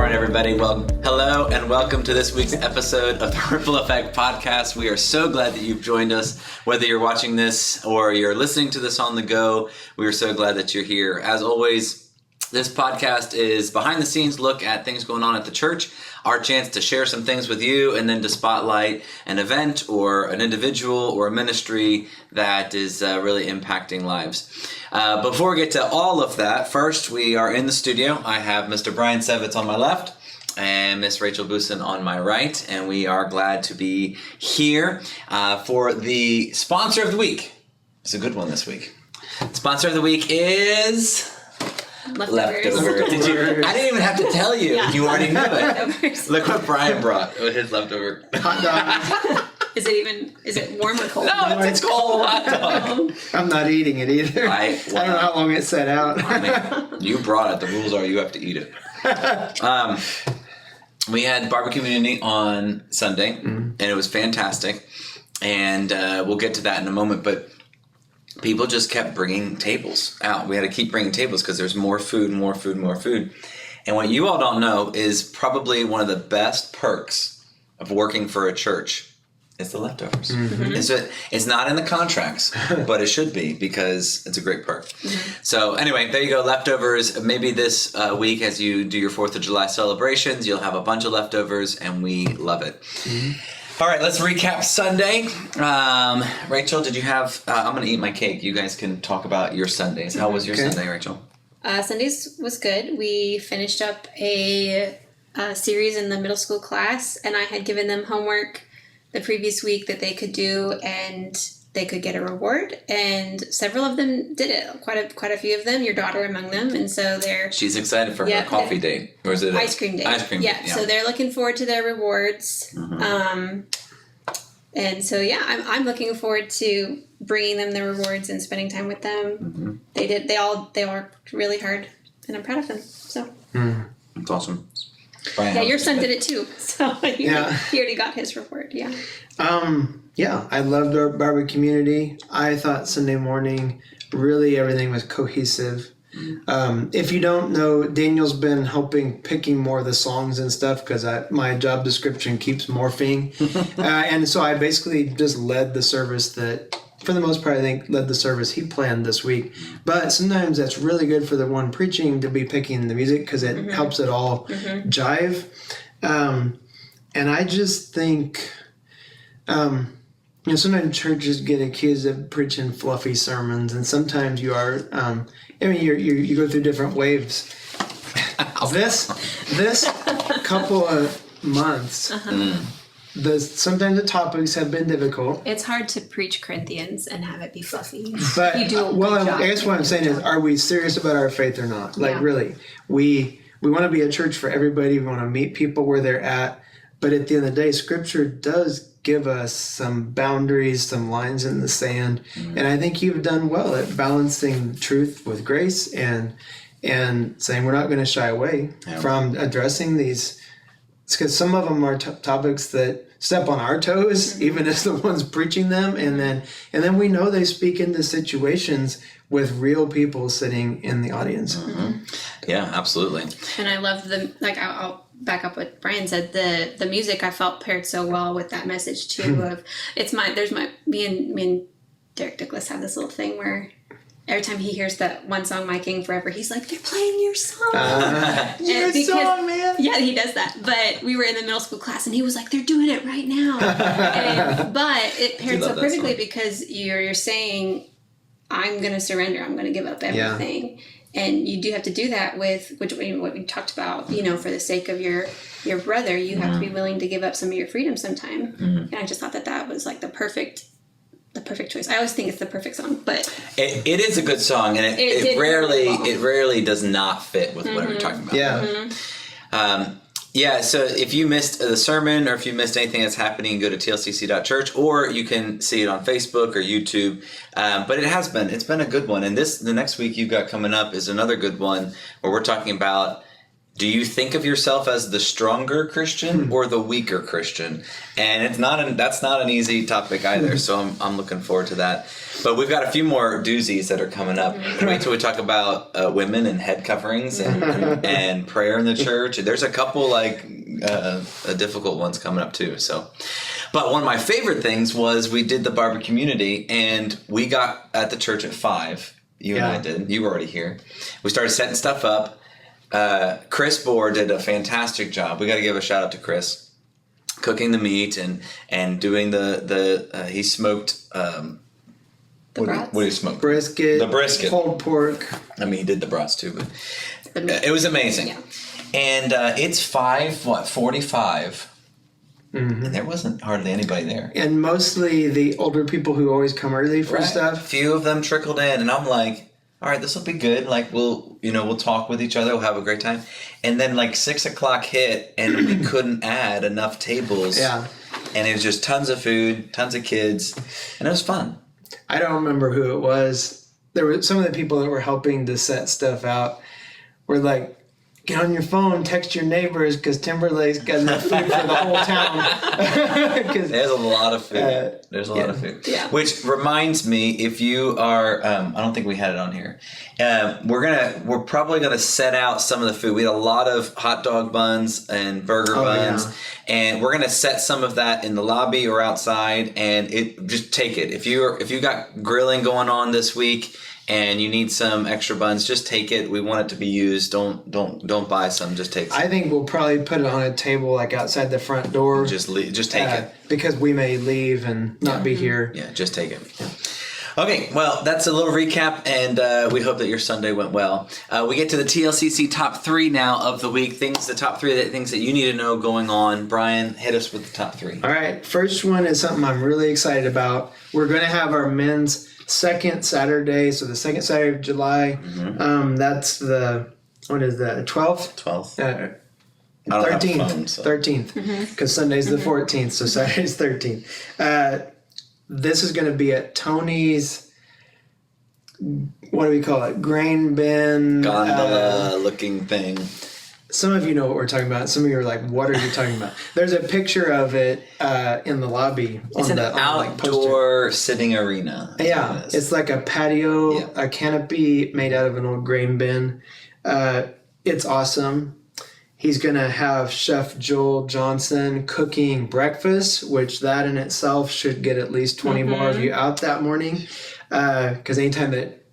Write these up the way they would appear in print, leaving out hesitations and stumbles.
right, everybody. Well, hello and welcome to this week's episode of the Ripple Effect Podcast. We are so glad that you've joined us. Whether you're watching this or you're listening to this on the go, we are so glad that you're here. As always, this podcast is behind the scenes look at things going on at the church, our chance to share some things with you, and then to spotlight an event or an individual or a ministry that is really impacting lives. Before we get to all of that, first we are in the studio. I have Mr. Brian Sevitz on my left and Miss Rachel Busen on my right, and we are glad to be here for the sponsor of the week. It's a good one this week. The sponsor of the week is... Leftovers. I didn't even have to tell you. Yeah. You already knew it. Look what Brian brought with his leftover hot dog. Is it warm or cold? No, it's cold hot dog. I'm not eating it either. I don't know how long it sat out. I mean, you brought it. The rules are you have to eat it. We had barbecue community on Sunday, and it was fantastic. And we'll get to that in a moment, but people just kept bringing tables out. We had to keep bringing tables because there's more food, more food, more food. And what you all don't know is probably one of the best perks of working for a church is the leftovers. Mm-hmm. It's not in the contracts, but it should be because it's a great perk. Mm-hmm. So anyway, there you go, leftovers. Maybe this week as you do your 4th of July celebrations, you'll have a bunch of leftovers, and we love it. Mm-hmm. All right, let's recap Sunday. Rachel, did you have... I'm going to eat my cake. You guys can talk about your Sundays. How was your Sunday, Rachel? Sundays was good. We finished up a series in the middle school class, and I had given them homework the previous week that they could do, and they could get a reward. And several of them did it. Quite a few of them. Your daughter among them, and so they're... She's excited for her coffee date. Or is it ice cream day? Ice cream day. Yeah, so they're looking forward to their rewards. Mm-hmm. And so, I'm looking forward to bringing them the rewards and spending time with them. Mm-hmm. They worked really hard, and I'm proud of them. So that's awesome. Brian, your son did it too. So he already got his reward. Yeah. I loved our barbecue community. I thought Sunday morning, really everything was cohesive. If you don't know, Daniel's been helping picking more of the songs and stuff because my job description keeps morphing. And so I basically just led the service that, for the most part, I think led the service he planned this week. But sometimes that's really good for the one preaching to be picking the music because it helps it all jive. And I just think... sometimes churches get accused of preaching fluffy sermons, and sometimes you are. You go through different waves. This couple of months, sometimes the topics have been difficult. It's hard to preach Corinthians and have it be fluffy. But you do I guess what I'm saying is, are we serious about our faith or not? Like really, we want to be a church for everybody. We want to meet people where they're at. But at the end of the day, Scripture does give us some boundaries, some lines in the sand. And I think you've done well at balancing truth with grace and saying we're not going to shy away from addressing these. Because some of them are topics that step on our toes, even as the ones preaching them. And then we know they speak into situations with real people sitting in the audience. Mm-hmm. Yeah, absolutely. And I love I'll back up what Brian said. The music I felt paired so well with that message too. Of me and Derek Douglas have this little thing where every time he hears that one song, My King Forever, he's like, they're playing your song. Song, man. Yeah, he does that. But we were in the middle school class and he was like, they're doing it right now. But it paired so perfectly because you're saying, I'm going to surrender. I'm going to give up everything. Yeah. And you do have to do that with what we talked about, for the sake of your brother, you have to be willing to give up some of your freedom sometime. Mm-hmm. And I just thought that was like the perfect choice. I always think it's the perfect song, but it is a good song, and it rarely does not fit with what we're talking about. Yeah. So if you missed the sermon or if you missed anything that's happening, go to tlcc.church, or you can see it on Facebook or YouTube. But it's been a good one. And the next week you've got coming up is another good one where we're talking about do you think of yourself as the stronger Christian or the weaker Christian? And that's not an easy topic either. So I'm looking forward to that. But we've got a few more doozies that are coming up. Wait till we talk about women and head coverings and prayer in the church. There's a couple difficult ones coming up too. So, but one of my favorite things was we did the Barber community, and we got at the church at 5. You and I did. You were already here. We started setting stuff up. Chris Bohr did a fantastic job. We got to give a shout out to Chris, cooking the meat and doing he smoked. What do you smoke? Brisket. The brisket. Pulled pork. I mean, he did the brats too, but it was amazing. Yeah. And it's 5:45. Mm-hmm. And there wasn't hardly anybody there. And mostly the older people who always come early for stuff. A few of them trickled in, and I'm like, all right, this will be good. Like, we'll talk with each other. We'll have a great time. And then 6 o'clock hit, and we couldn't add enough tables. Yeah. And it was just tons of food, tons of kids, and it was fun. I don't remember who it was. There were some of the people that were helping to set stuff out were like, get on your phone, text your neighbors, because Timberlake's got enough food for the whole town. There's a lot of food. There's a lot of food. Yeah. Which reminds me, if you are, I don't think we had it on here. We're probably gonna set out some of the food. We had a lot of hot dog buns and burger buns, and we're gonna set some of that in the lobby or outside. And just take it. If you got grilling going on this week, and you need some extra buns, just take it. We want it to be used. Don't buy some. Just take some. I think we'll probably put it on a table outside the front door. Just take it. Because we may leave and not be here. Yeah, just take it. Yeah. Okay, well, that's a little recap, and we hope that your Sunday went well. We get to the TLCC top 3 now of the week. The top 3 things that you need to know going on. Brian, hit us with the top 3. All right, first one is something I'm really excited about. We're going to have our men's second Saturday, so the second Saturday of July. Mm-hmm. That's what is that, 12th? 12th. 13th, because Sunday's the 14th, so Saturday's 13th. This is going to be at Tony's, what do we call it, grain bin. Gondola looking thing. Some of you know what we're talking about. Some of you are like, what are you talking about? There's a picture of it in the lobby. It's an outdoor sitting arena. Yeah, it's like a patio, a canopy made out of an old grain bin. It's awesome. He's going to have Chef Joel Johnson cooking breakfast, which that in itself should get at least 20 more of you out that morning. Because anytime that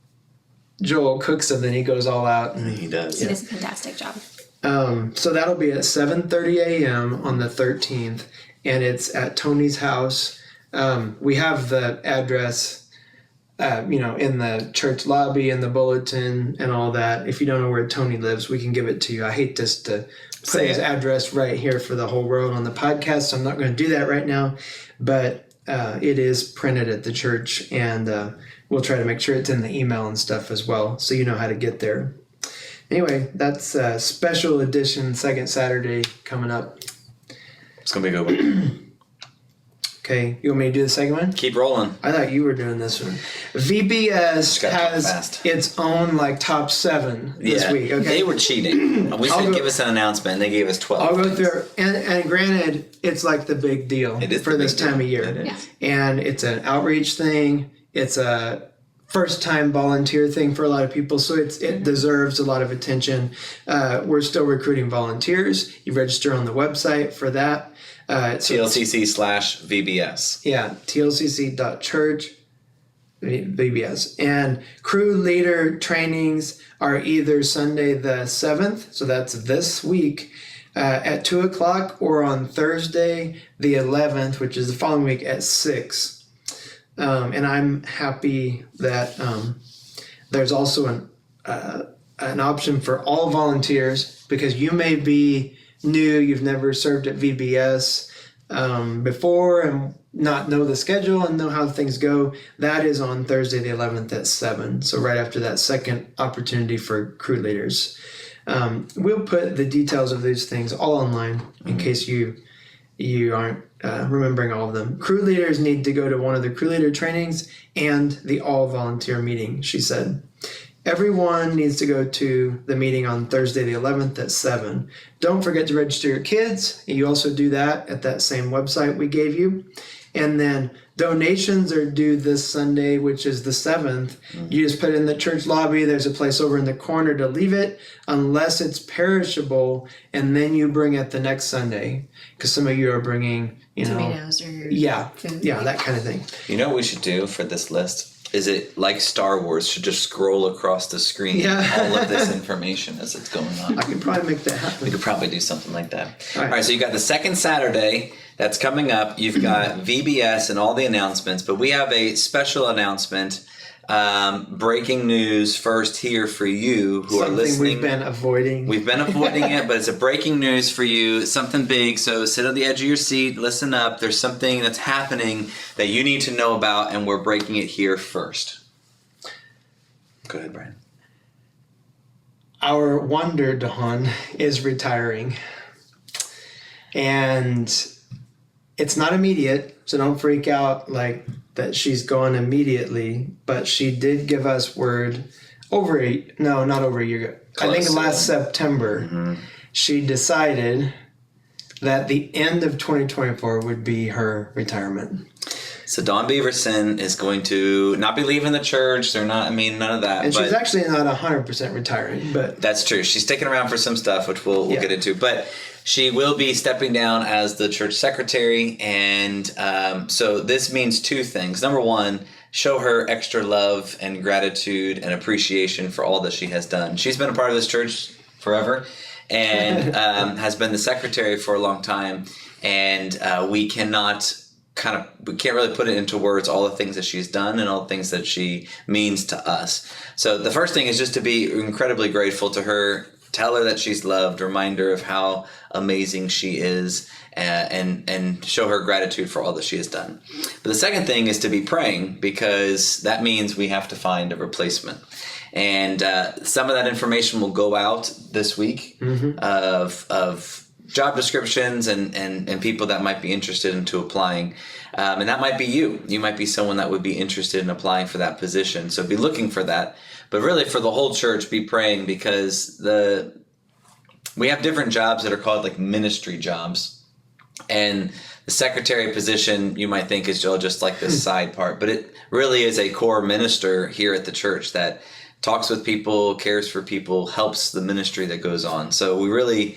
Joel cooks something, he goes all out. And he does. He does a fantastic job. So that'll be at 7:30 a.m. on the 13th, and it's at Tony's house. We have the address, in the church lobby and the bulletin and all that. If you don't know where Tony lives, we can give it to you. I hate just to put his address right here for the whole world on the podcast, so I'm not going to do that right now. But it is printed at the church, and we'll try to make sure it's in the email and stuff as well, so you know how to get there. Anyway, that's a special edition second Saturday coming up. It's going to be a good one. Okay, you want me to do the second one? Keep rolling. I thought you were doing this one. VBS has its own top 7 this week. Okay, they were cheating. We said give us an announcement, and they gave us 12. I'll go through, and granted, it's the big deal for this time of year. It is. And it's an outreach thing. It's a first-time volunteer thing for a lot of people, so it deserves a lot of attention. We're still recruiting volunteers. You register on the website for that. TLCC/VBS. Yeah, tlcc.church, VBS. And crew leader trainings are either Sunday the 7th, so that's this week, at 2 o'clock, or on Thursday the 11th, which is the following week, at 6. And I'm happy that there's also an option for all volunteers, because you may be new, you've never served at VBS before and not know the schedule and know how things go. That is on Thursday the 11th at 7, so right after that second opportunity for crew leaders. We'll put the details of these things all online in case you aren't remembering all of them. Crew leaders need to go to one of the crew leader trainings and the all volunteer meeting, she said. everyone needs to go to the meeting on Thursday the 11th at 7. Don't forget to register your kids. You also do that at that same website we gave you. And then donations are due this Sunday, which is the 7th. You just put it in the church lobby. There's a place over in the corner to leave it, unless it's perishable, and then you bring it the next Sunday. Because some of you are bringing, tomatoes or food. Yeah, that kind of thing. You know what we should do for this list? Is it like Star Wars should just scroll across the screen all of this information as it's going on? I could probably make that happen. We could probably do something like that. All right, so you got the second Saturday that's coming up. You've got VBS and all the announcements, but we have a special announcement. Breaking news first here for you who are listening. We've been avoiding. We've been avoiding it, but it's a breaking news for you. Something big. So sit on the edge of your seat. Listen up. There's something that's happening that you need to know about, and we're breaking it here first. Go ahead, Brian. Our wonder Dawn is retiring. And it's not immediate, so don't freak out like that she's gone immediately, but she did give us word not over a year ago. I think last September, she decided that the end of 2024 would be her retirement. So Dawn Beaverson is going to not be leaving the church. None of that. And she's actually not 100% retiring, but that's true. She's sticking around for some stuff, which we'll get into. But she will be stepping down as the church secretary, and so this means two things. Number one, show her extra love and gratitude and appreciation for all that she has done. She's been a part of this church forever, and has been the secretary for a long time, and we can't really put it into words all the things that she's done and all the things that she means to us. So the first thing is just to be incredibly grateful to her. Tell her that she's loved, remind her of how amazing she is, and show her gratitude for all that she has done. But the second thing is to be praying, because that means we have to find a replacement. And some of that information will go out this week of job descriptions and people that might be interested into applying. And that might be you. You might be someone that would be interested in applying for that position. So be looking for that. But really for the whole church, be praying, because we have different jobs that are called like ministry jobs. And the secretary position, you might think, is just like this side part. But it really is a core minister here at the church that talks with people, cares for people, helps the ministry that goes on. So we really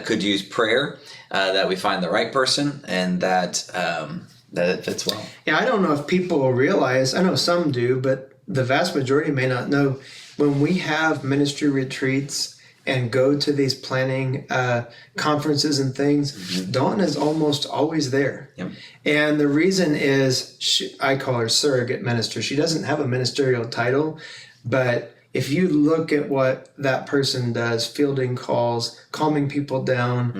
could use prayer that we find the right person and that it fits well. Yeah, I don't know if people realize, I know some do, but the vast majority may not know, when we have ministry retreats and go to these planning conferences and things, Dawn is almost always there. Yep. And the reason is, I call her surrogate minister. She doesn't have a ministerial title, but if you look at what that person does, fielding calls, calming people down,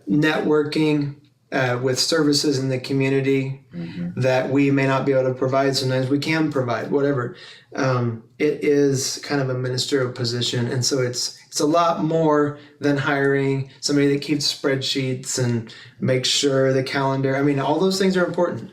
networking with services in the community that we may not be able to provide, sometimes we can provide, whatever. It is kind of a ministerial position, and so it's a lot more than hiring somebody that keeps spreadsheets and makes sure the calendar. I mean, all those things are important.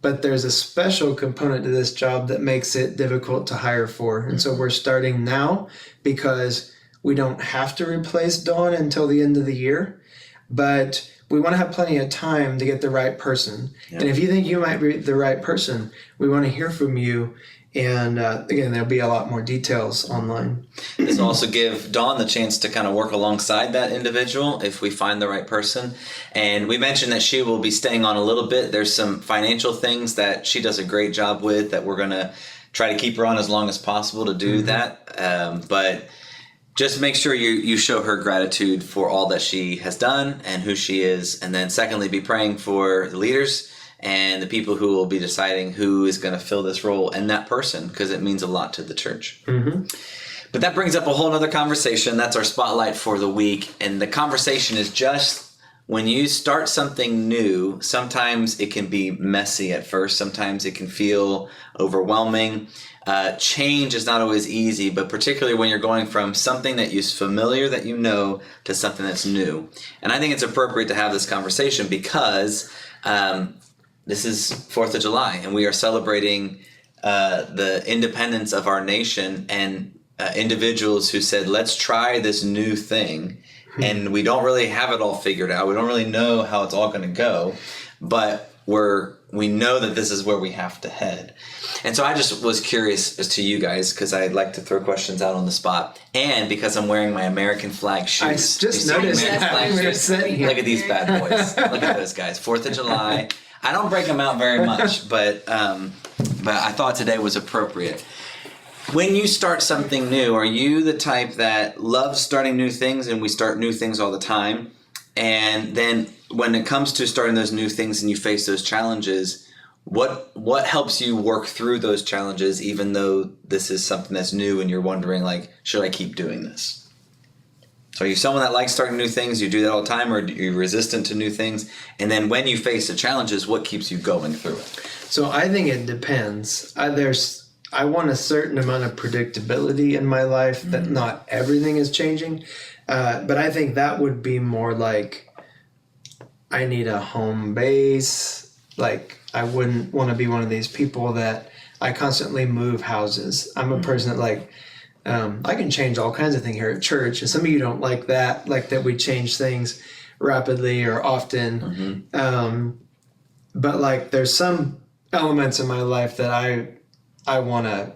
But there's a special component to this job that makes it difficult to hire for. And so we're starting now, because we don't have to replace Dawn until the end of the year. But we want to have plenty of time to get the right person. Yep. And if you think you might be the right person, we want to hear from you. And again, there'll be a lot more details online. This will also give Dawn the chance to kind of work alongside that individual if we find the right person. And we mentioned that she will be staying on a little bit. There's some financial things that she does a great job with that we're going to try to keep her on as long as possible to do that. But just make sure you show her gratitude for all that she has done and who she is. And then secondly, be praying for the leaders and the people who will be deciding who is going to fill this role and that person, because it means a lot to the church. But that brings up a whole other conversation. That's our spotlight for the week. And the conversation is just, when you start something new, sometimes it can be messy at first. Sometimes it can feel overwhelming. Change is not always easy, but particularly when you're going from something that is familiar, that you know, to something that's new. And I think it's appropriate to have this conversation because this is 4th of July, and we are celebrating the independence of our nation and individuals who said, let's try this new thing. And we don't really have it all figured out. We don't really know how it's all going to go, but we know that this is where we have to head. And so I just was curious as to you guys, because I like to throw questions out on the spot, and because I'm wearing my American flag shoes. I just noticed that. Look at these bad boys. Look at those guys. 4th of July. I don't break them out very much, but I thought today was appropriate. When you start something new, are you the type that loves starting new things, and we start new things all the time? And then when it comes to starting those new things and you face those challenges, what helps you work through those challenges, even though this is something that's new and you're wondering, like, should I keep doing this? So are you someone that likes starting new things? You do that all the time, or are you resistant to new things? And then when you face the challenges, what keeps you going through it? So I think it depends. I want a certain amount of predictability in my life, that not everything is changing. But I think that would be more like, I need a home base. Like, I wouldn't want to be one of these people that I constantly move houses. I'm a person that, like, I can change all kinds of things here at church. And some of you don't like that we change things rapidly or often. But like, there's some elements in my life that I want to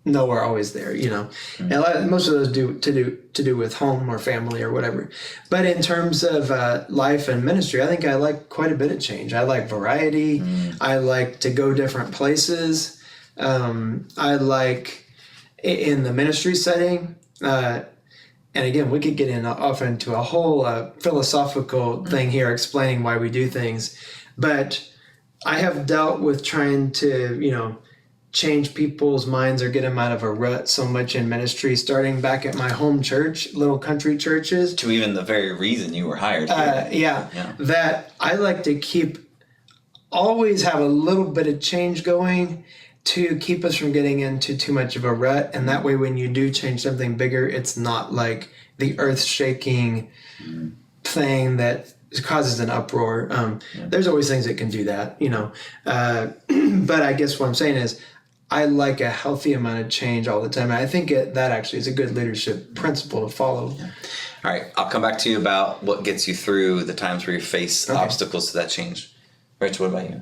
know are always there, and most of those to do with home or family or whatever. But in terms of life and ministry, I think I like quite a bit of change. I like variety. I like to go different places. I like in the ministry setting. And again, we could get off into a whole philosophical thing here, explaining why we do things. But I have dealt with trying to, change people's minds or get them out of a rut so much in ministry, starting back at my home church, little country churches. To even the very reason you were hired here. That I like to always have a little bit of change going to keep us from getting into too much of a rut. And that way, when you do change something bigger, it's not like the earth-shaking thing that causes an uproar. There's always things that can do that, but I guess what I'm saying is, I like a healthy amount of change all the time. And I think that actually is a good leadership principle to follow. Yeah. All right. I'll come back to you about what gets you through the times where you face obstacles to that change. Rachel, what about you?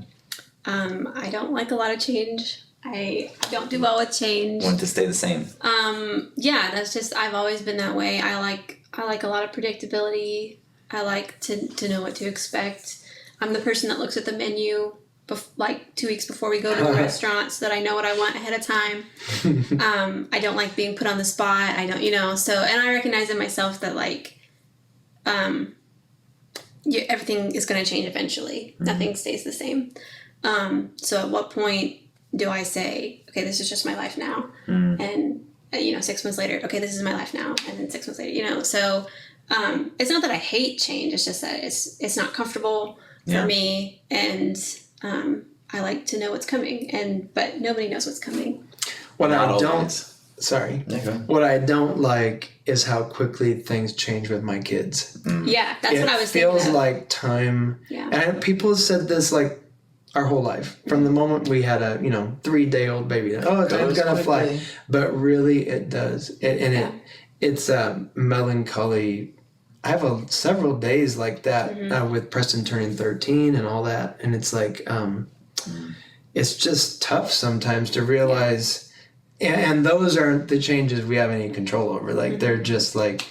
I don't like a lot of change. I don't do well with change. Want to stay the same? That's just, I've always been that way. I like a lot of predictability. I like to know what to expect. I'm the person that looks at the menu like 2 weeks before we go to the restaurant, so that I know what I want ahead of time. I don't like being put on the spot. I don't, and I recognize in myself that, like, everything is going to change eventually. Nothing stays the same. So at what point do I say, okay, this is just my life now? And, 6 months later, okay, this is my life now. And then 6 months later, so it's not that I hate change. It's just that it's not comfortable for me. And I like to know what's coming, but nobody knows what's coming. What I don't like is how quickly things change with my kids. Yeah, that's what I was thinking. It feels like time. Yeah. And people have said this like our whole life, from the moment we had a 3-day-old baby. Oh, time's gonna fly, but really it does. It's a melancholy. I have several days like that with Preston turning 13 and all that. And it's like, it's just tough sometimes to realize, and those aren't the changes we have any control over. Like, they're just like,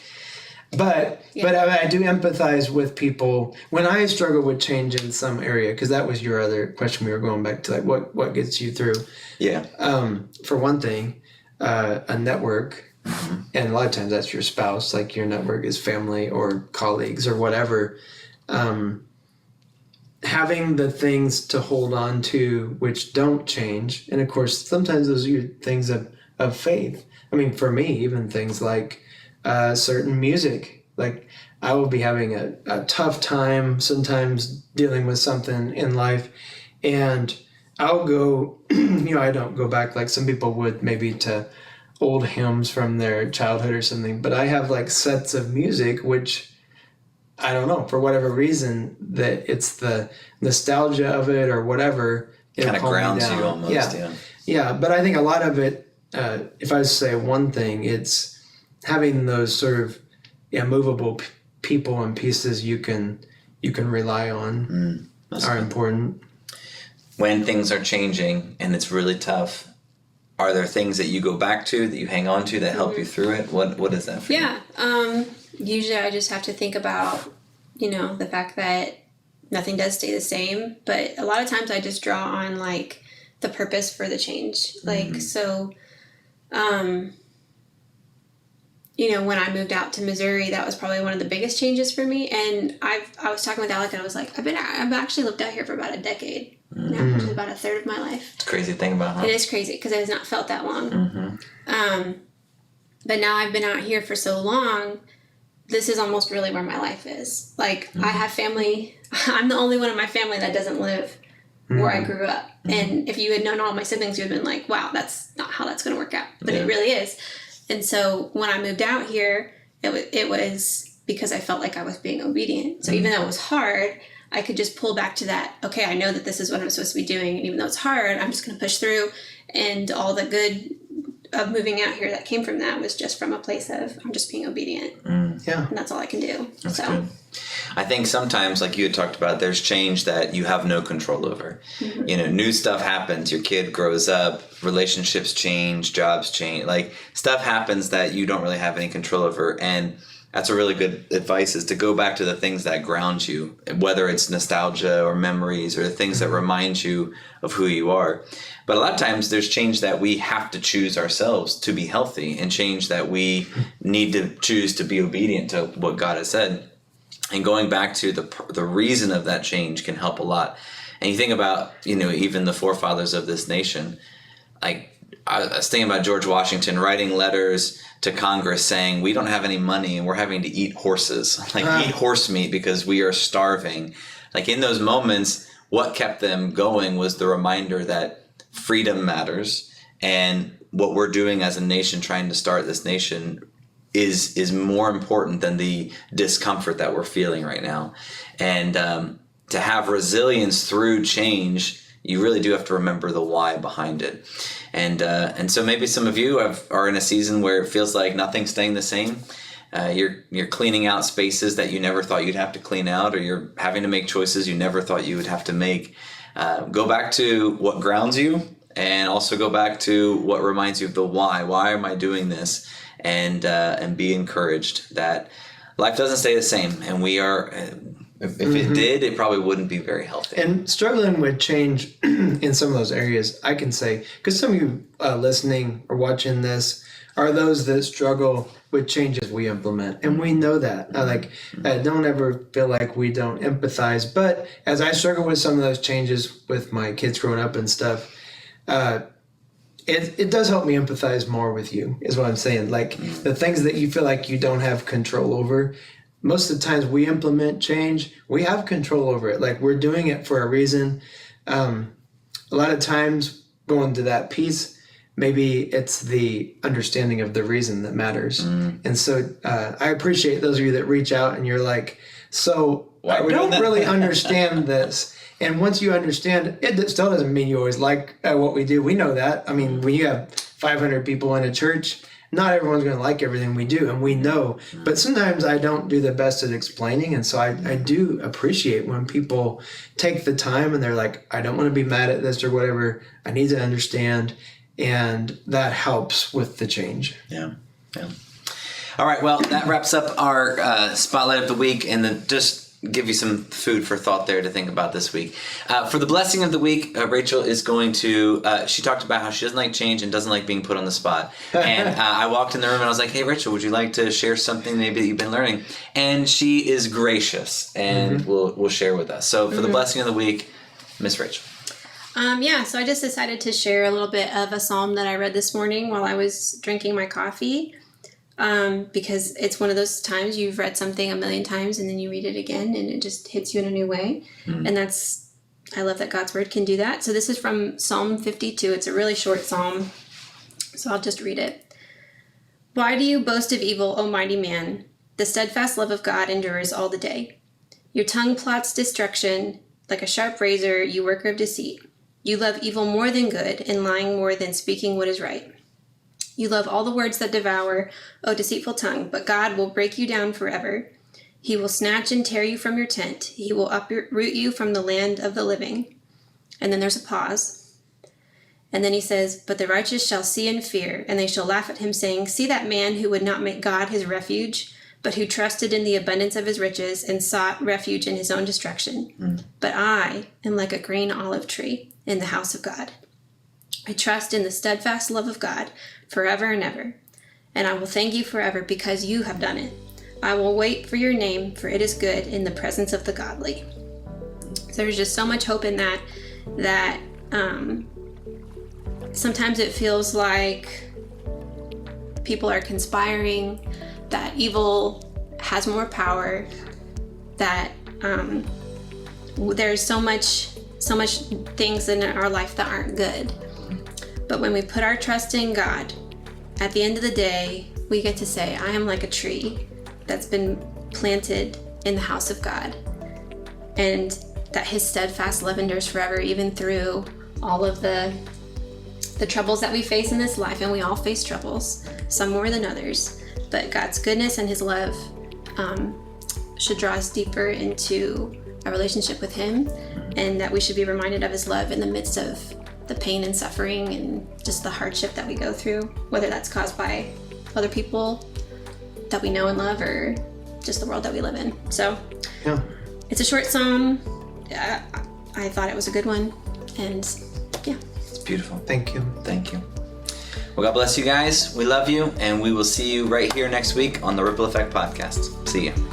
but I do empathize with people when I struggle with change in some area, because that was your other question. We were going back to, like, what gets you through? Yeah. For one thing, a network. And a lot of times that's your spouse, like your network is family or colleagues or whatever. Having the things to hold on to which don't change. And of course, sometimes those are things of faith. I mean, for me, even things like certain music. Like, I will be having a tough time sometimes dealing with something in life. And I'll go, I don't go back like some people would maybe to old hymns from their childhood or something, but I have like sets of music which, I don't know, for whatever reason, that it's the nostalgia of it or whatever, kind of grounds you almost. Yeah, but I think a lot of it, if I was to say one thing, it's having those sort of movable people and pieces you can rely on are important. When things are changing and it's really tough, are there things that you go back to, that you hang on to, that help you through it? What is that for you? Usually I just have to think about, the fact that nothing does stay the same. But a lot of times I just draw on, like, the purpose for the change. Like, so, when I moved out to Missouri, that was probably one of the biggest changes for me. And I was talking with Alec, and I was like, I've actually lived out here for about a decade now, which is about a third of my life. It's a crazy thing about, huh? It is crazy because it has not felt that long. But now I've been out here for so long, this is almost really where my life is. Like, I have family. I'm the only one in my family that doesn't live where I grew up. And if you had known all my siblings, you would have been like, wow, that's not how that's going to work out. But it really is. And so when I moved out here, it was because I felt like I was being obedient. So even though it was hard, I could just pull back to that, okay, I know that this is what I'm supposed to be doing. And even though it's hard, I'm just going to push through. And all the good of moving out here that came from that was just from a place of, I'm just being obedient. Yeah. And that's all I can do. That's good. I think sometimes, like you had talked about, there's change that you have no control over. New stuff happens. Your kid grows up, relationships change, jobs change. Like, stuff happens that you don't really have any control over. And that's a really good advice, is to go back to the things that ground you, whether it's nostalgia or memories or the things that remind you of who you are. But a lot of times there's change that we have to choose ourselves to be healthy, and change that we need to choose to be obedient to what God has said. And going back to the reason of that change can help a lot. And you think about, even the forefathers of this nation. Like, I was thinking about George Washington writing letters to Congress saying, we don't have any money and we're having to eat horses, eat horse meat because we are starving. Like, in those moments, what kept them going was the reminder that freedom matters, and what we're doing as a nation, trying to start this nation, is more important than the discomfort that we're feeling right now. And to have resilience through change, you really do have to remember the why behind it. And so maybe some of you are in a season where it feels like nothing's staying the same. You're cleaning out spaces that you never thought you'd have to clean out, or you're having to make choices you never thought you would have to make. Go back to what grounds you, and also go back to what reminds you of the why. Why am I doing this? And be encouraged that life doesn't stay the same, and we are. If it did, it probably wouldn't be very healthy. And struggling with change in some of those areas, I can say, because some of you listening or watching this are those that struggle with changes we implement. And we know that. Don't ever feel like we don't empathize. But as I struggle with some of those changes with my kids growing up and stuff, it does help me empathize more with you, is what I'm saying. Like, the things that you feel like you don't have control over, most of the times we implement change, we have control over it. Like, we're doing it for a reason. A lot of times, going to that piece, maybe it's the understanding of the reason that matters. And so I appreciate those of you that reach out and you're like, so I don't really understand this. And once you understand, it still doesn't mean you always like what we do. We know that. I mean, when you have 500 people in a church, not everyone's going to like everything we do, and we know. But sometimes I don't do the best at explaining, and so I do appreciate when people take the time and they're like, I don't want to be mad at this or whatever. I need to understand, and that helps with the change. Yeah. All right, well, that wraps up our Spotlight of the Week, and just give you some food for thought there to think about this week. For the blessing of the week, Rachel is going to, she talked about how she doesn't like change and doesn't like being put on the spot. And I walked in the room and I was like, hey, Rachel, would you like to share something maybe that you've been learning? And she is gracious and will share with us. So for the blessing of the week, Miss Rachel. So I just decided to share a little bit of a psalm that I read this morning while I was drinking my coffee. Because it's one of those times you've read something a million times and then you read it again and it just hits you in a new way. And I love that God's word can do that. So this is from Psalm 52. It's a really short psalm, so I'll just read it. Why do you boast of evil, O mighty man? The steadfast love of God endures all the day. Your tongue plots destruction. Like a sharp razor, you worker of deceit. You love evil more than good, and lying more than speaking what is right. You love all the words that devour, O deceitful tongue, but God will break you down forever. He will snatch and tear you from your tent. He will uproot you from the land of the living. And then there's a pause. And then he says, but the righteous shall see and fear, and they shall laugh at him, saying, see that man who would not make God his refuge, but who trusted in the abundance of his riches and sought refuge in his own destruction. But I am like a green olive tree in the house of God. I trust in the steadfast love of God forever and ever. And I will thank you forever because you have done it. I will wait for your name, for it is good in the presence of the godly. So there's just so much hope in that sometimes it feels like people are conspiring, that evil has more power, that there's so much things in our life that aren't good. But when we put our trust in God, at the end of the day, we get to say, I am like a tree that's been planted in the house of God, and that his steadfast love endures forever, even through all of the troubles that we face in this life. And we all face troubles, some more than others, but God's goodness and his love should draw us deeper into a relationship with him, and that we should be reminded of his love in the midst of the pain and suffering and just the hardship that we go through, whether that's caused by other people that we know and love or just the world that we live in. So yeah, it's a short psalm. I thought it was a good one, and yeah, it's beautiful. Thank you. Well, God bless you guys. We love you, and we will see you right here next week on the Ripple Effect podcast. See you.